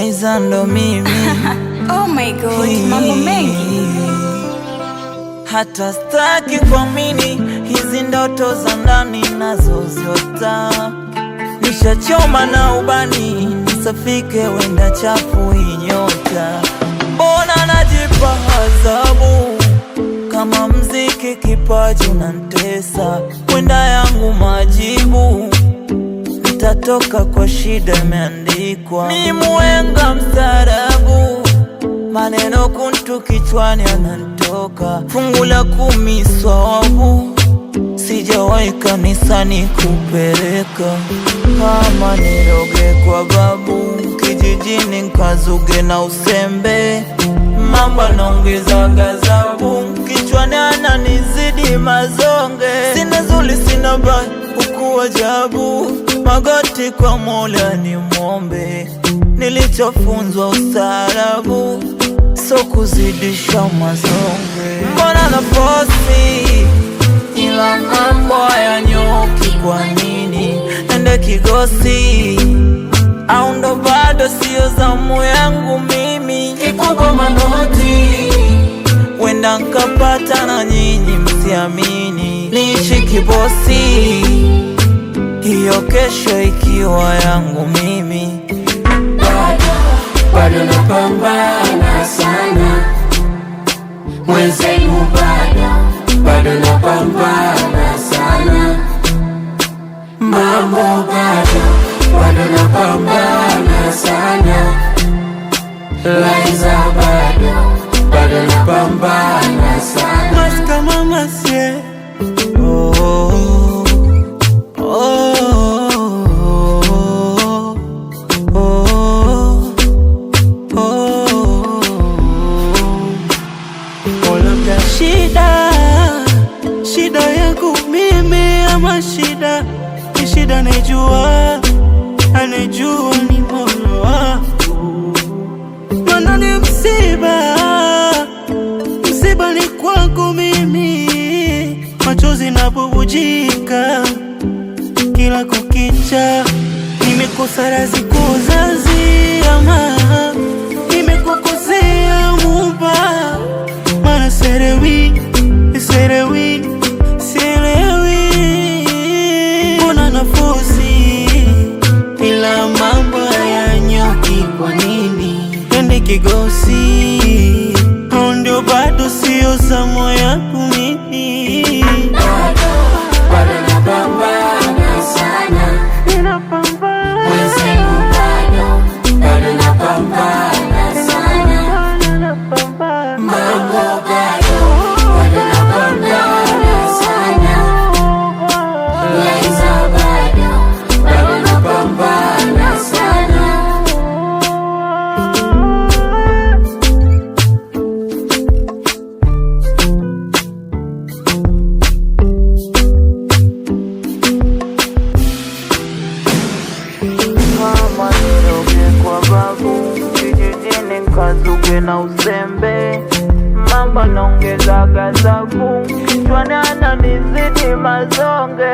Liza ndo mimi. Oh my God, mambo mengi. Hata staki kuamini hizi ndoto za ndani nazoziota. Nishachoma na ubani nisafike wenda chafu hii nyota. Mbona najipa adhabu kama mziki kipaji unanitesa. Wenda yangu majibu nitatoka kwa shida imeandikwa. Mimi mwenga mstaarabu, maneno kuntu kichwani yananitoka. Fungu la 10 swawabu, sijawahi kanisani kupeleka. Kama niroge kwa babu, kijijini nkazuge na usembe. Mamba naongeza gazabu, kichwani ananizidi mazonge. Sina zuli sina bai huku ajabu, magoti kwa Mola ni muombe. Nilichofunzwa ustaarabu, so kuzidisha mazonge. Mbona na posi ila mambo hayanyoki kwa nini? Nende Kigosi au ndo bado sio zamu yangu mimi? Kikubwa manoti wenda nkapata na nyinyi msiamini. Niishi kibosi, hiyo kesho ikiwa yangu mimi. Bado napambana sana mwenzenu, bado napambana sana mambo, bado napambana sana Liza, bado napambana sana. Maska mama sie oh, oh, oh, oh, oh. Labda shida yangu mimi ama shida ni shida anejua ni Mola wangu. Mana ni msiba ni kwangu mimi. Machozi na bubujika kila kukicha. Nimekosa raziko uzazi ama nimekukosea Muumba. Mana sielewi mbona nafosi ila mambo hayanyoki kwa nini? Nende Kigosi au ndio bado sio zamu yangu mimi? Bado napambana sana mwenzenu, bado napambana sana mambo, bado napambana sana Liza, bado napambana sana. Kama niroge kwa babu, kijijini nkazuge na usembe. Mamba naongeza gazabu, kichwani ananizidi mazonge.